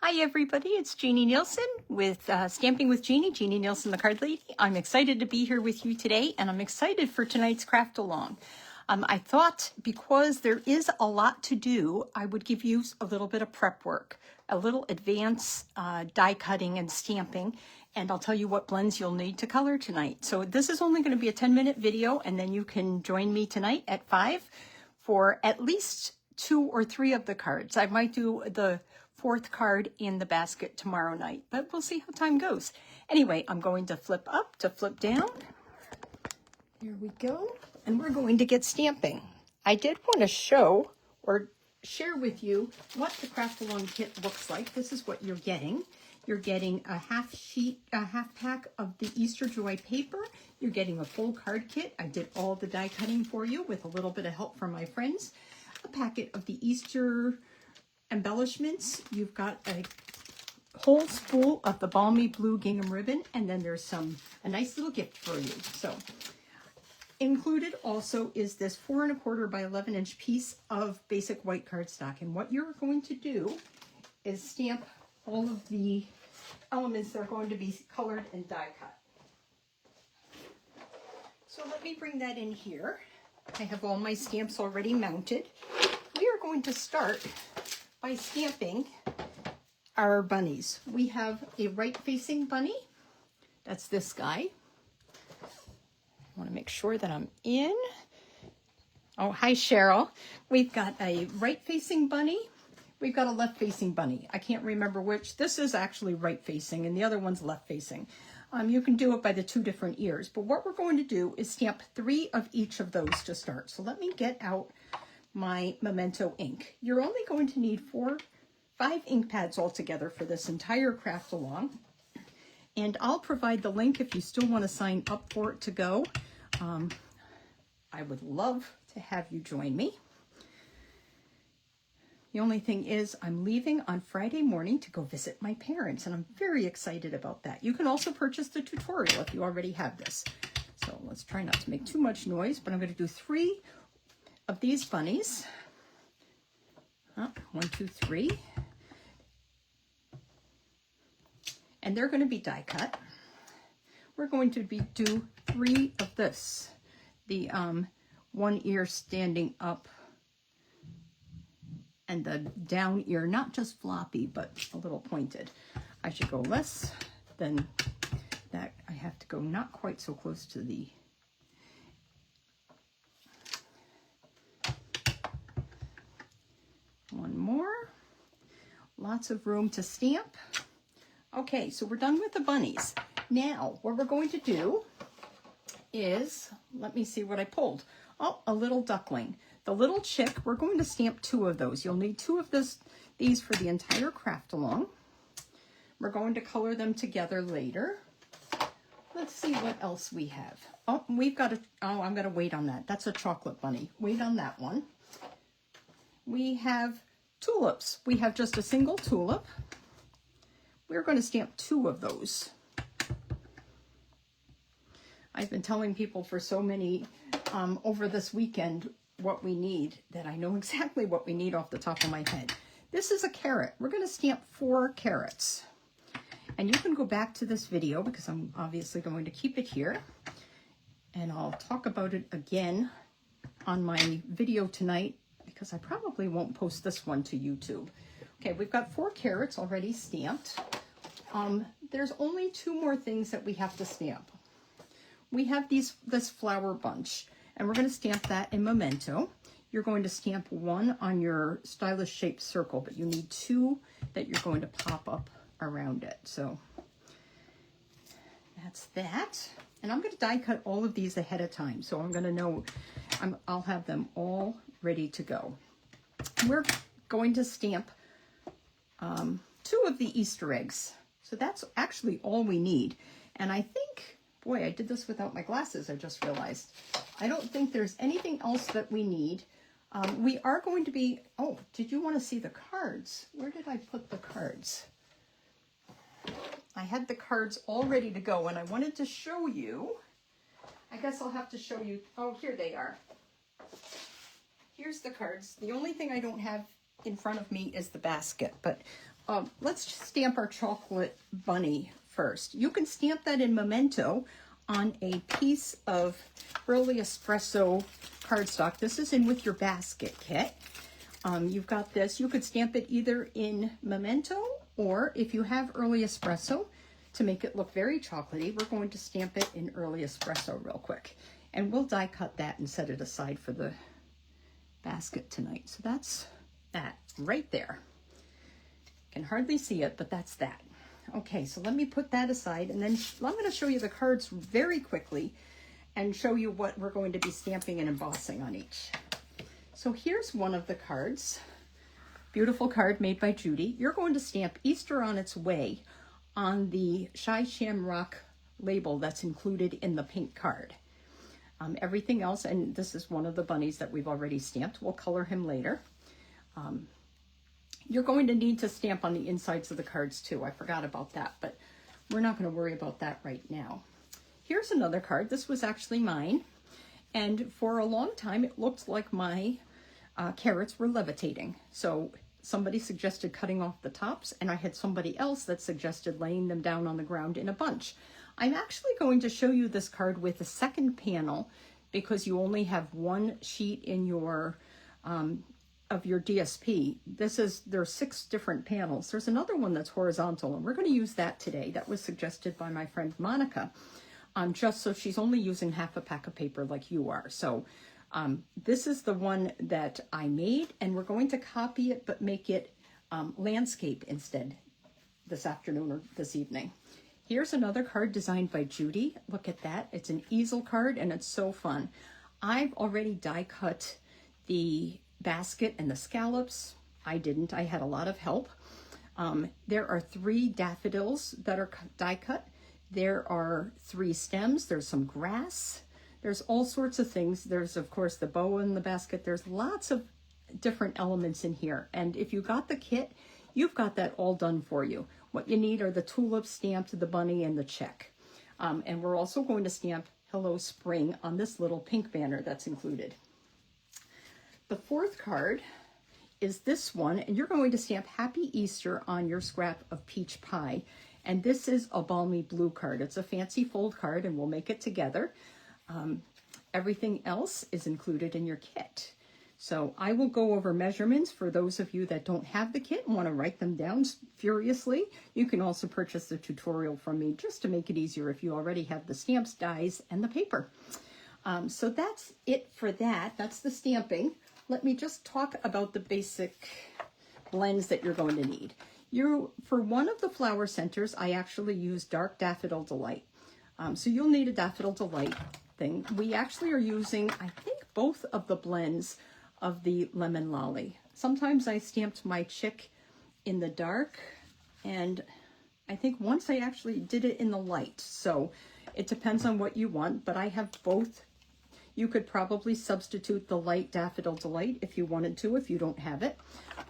Hi everybody, it's Jeannie Nielsen with Stamping with Jeannie, Jeannie Nielsen, the card lady. I'm excited to be here with you today, and I'm excited for tonight's craft along. I thought because there is a lot to do, I would give you a little bit of prep work, a little advanced die cutting and stamping, and I'll tell you what blends you'll need to color tonight. So this is only going to be a 10-minute video, and then you can join me tonight at 5 for at least 2 or 3 of the cards. I might do the 4th card in the basket tomorrow night, but we'll see how time goes. Anyway, I'm going to flip up to flip down. Here we go. And we're going to get stamping. I did want to show or share with you what the craft along kit looks like. This is what you're getting. You're getting a half pack of the Easter Joy paper. You're getting a full card kit. I did all the die cutting for you with a little bit of help from my friends. A packet of the Easter embellishments. You've got a whole spool of the balmy blue gingham ribbon, and then there's a nice little gift for you. So included also is this 4 1/4 by 11 inch piece of basic white cardstock. And what you're going to do is stamp all of the elements that are going to be colored and die cut. So let me bring that in here. I have all my stamps already mounted. We are going to start by stamping our bunnies. We have a right-facing bunny. That's this guy. I want to make sure that I'm in. Oh, hi, Cheryl. We've got a right-facing bunny. We've got a left-facing bunny. I can't remember which. This is actually right-facing, and the other one's left-facing. You can do it by the 2 different ears. But what we're going to do is stamp 3 of each of those to start. So let me get out my Memento ink. You're only going to need 5 ink pads altogether for this entire craft along. And I'll provide the link if you still want to sign up for it to go. I would love to have you join me. The only thing is I'm leaving on Friday morning to go visit my parents, and I'm very excited about that. You can also purchase the tutorial if you already have this. So let's try not to make too much noise, but I'm going to do 3 of these bunnies. 1, 2, 3. And they're going to be die cut. We're going to do 3 of this. The one ear standing up and the down ear, not just floppy, but a little pointed. I should go less than that. I have to go not quite so close to the one more. Lots of room to stamp. Okay, so we're done with the bunnies. Now, what we're going to do is, let me see what I pulled. Oh, a little duckling. The little chick, we're going to stamp 2 of those. You'll need 2 of these for the entire craft along. We're going to color them together later. Let's see what else we have. Oh, we've got I'm going to wait on that. That's a chocolate bunny. Wait on that one. We have tulips. We have just a single tulip. We're going to stamp 2 of those. I've been telling people for so many over this weekend what we need, that I know exactly what we need off the top of my head. This is a carrot. We're going to stamp 4 carrots. And you can go back to this video because I'm obviously going to keep it here. And I'll talk about it again on my video tonight because I probably won't post this one to YouTube. Okay, we've got 4 carrots already stamped. There's only 2 more things that we have to stamp. We have this flower bunch, and we're going to stamp that in Memento. You're going to stamp 1 on your stylish shaped circle, but you need 2 that you're going to pop up around it. So that's that. And I'm going to die cut all of these ahead of time, so I'm going to know, I'll have them all ready to go. We're going to stamp 2 of the Easter eggs. So that's actually all we need. And I think, boy, I did this without my glasses, I just realized. I don't think there's anything else that we need. We are going to be, oh, did you want to see the cards? Where did I put the cards? I had the cards all ready to go, and I wanted to show you. I guess I'll have to show you. Oh, here they are. Here's the cards. The only thing I don't have in front of me is the basket, but let's stamp our chocolate bunny first. You can stamp that in Memento on a piece of Early Espresso cardstock. This is in with your basket kit. You've got this. You could stamp it either in Memento, or if you have Early Espresso, to make it look very chocolatey, we're going to stamp it in Early Espresso real quick. And we'll die cut that and set it aside for the basket tonight. So that's that right there. Can hardly see it, but that's that. Okay, so let me put that aside, and then I'm going to show you the cards very quickly and show you what we're going to be stamping and embossing on each. So here's one of the cards. Beautiful card made by Judy. You're going to stamp Easter on its way on the Shy Shamrock label that's included in the pink card. Everything else, and this is one of the bunnies that we've already stamped. We'll color him later. You're going to need to stamp on the insides of the cards too. I forgot about that, but we're not going to worry about that right now. Here's another card. This was actually mine. And for a long time, it looked like my carrots were levitating. So somebody suggested cutting off the tops, and I had somebody else that suggested laying them down on the ground in a bunch. I'm actually going to show you this card with a second panel because you only have one sheet in your of your DSP. There's 6 different panels. There's another one that's horizontal, and we're going to use that today. That was suggested by my friend Monica, just so she's only using half a pack of paper like you are. So this is the one that I made, and we're going to copy it but make it landscape instead this afternoon or this evening. Here's another card designed by Judy. Look at that. It's an easel card, and it's so fun. I've already die cut the basket and the scallops. I didn't. I had a lot of help. There are 3 daffodils that are die cut. There are 3 stems. There's some grass. There's all sorts of things. There's, of course, the bow in the basket. There's lots of different elements in here. And if you got the kit, you've got that all done for you. What you need are the tulips stamped, the bunny, and the check. And we're also going to stamp Hello Spring on this little pink banner that's included. The 4th card is this one, and you're going to stamp Happy Easter on your scrap of peach pie. And this is a balmy blue card. It's a fancy fold card, and we'll make it together. Everything else is included in your kit. So I will go over measurements for those of you that don't have the kit and want to write them down furiously. You can also purchase the tutorial from me just to make it easier if you already have the stamps, dies, and the paper. So that's it for that. That's the stamping. Let me just talk about the basic blends that you're going to need. For one of the flower centers, I actually use Dark Daffodil Delight. So you'll need a Daffodil Delight thing. We actually are using, I think, both of the blends of the Lemon Lolly. Sometimes I stamped my chick in the dark, and I think once I actually did it in the light. So it depends on what you want, but I have both. You could probably substitute the light Daffodil Delight if you wanted to, if you don't have it.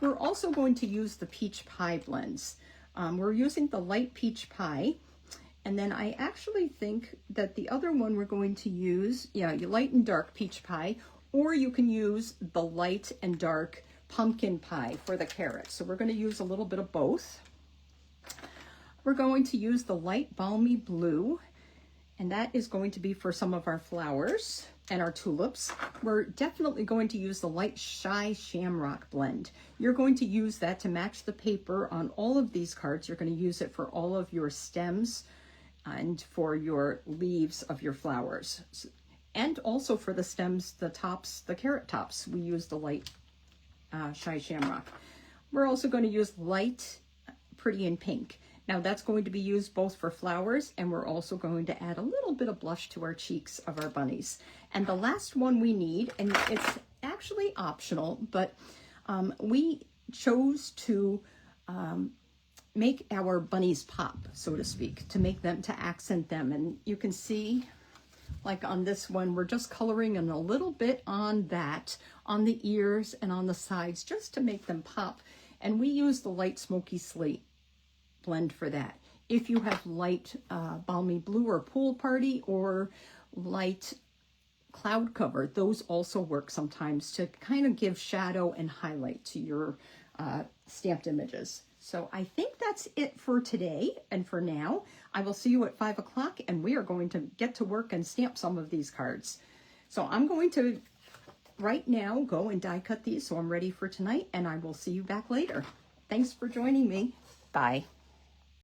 We're also going to use the peach pie blends. We're using the light peach pie, and then I actually think that the other one we're going to use, your light and dark peach pie, or you can use the light and dark pumpkin pie for the carrots. So we're going to use a little bit of both. We're going to use the light balmy blue, and that is going to be for some of our flowers and our tulips. We're definitely going to use the light Shy Shamrock blend. You're going to use that to match the paper on all of these cards. You're going to use it for all of your stems and for your leaves of your flowers. And also for the stems, the tops, the carrot tops, we use the light Shy Shamrock. We're also going to use light Pretty in Pink. Now that's going to be used both for flowers, and we're also going to add a little bit of blush to our cheeks of our bunnies. And the last one we need, and it's actually optional, but we chose to make our bunnies pop, so to speak, to make them, to accent them. And you can see, like on this one, we're just coloring in a little bit on that, on the ears and on the sides, just to make them pop. And we use the light Smoky Slate blend for that. If you have light balmy blue or pool party or light cloud cover, those also work sometimes to kind of give shadow and highlight to your stamped images. So I think that's it for today and for now. I will see you at 5 o'clock and we are going to get to work and stamp some of these cards. So I'm going to right now go and die cut these so I'm ready for tonight, and I will see you back later. Thanks for joining me. Bye.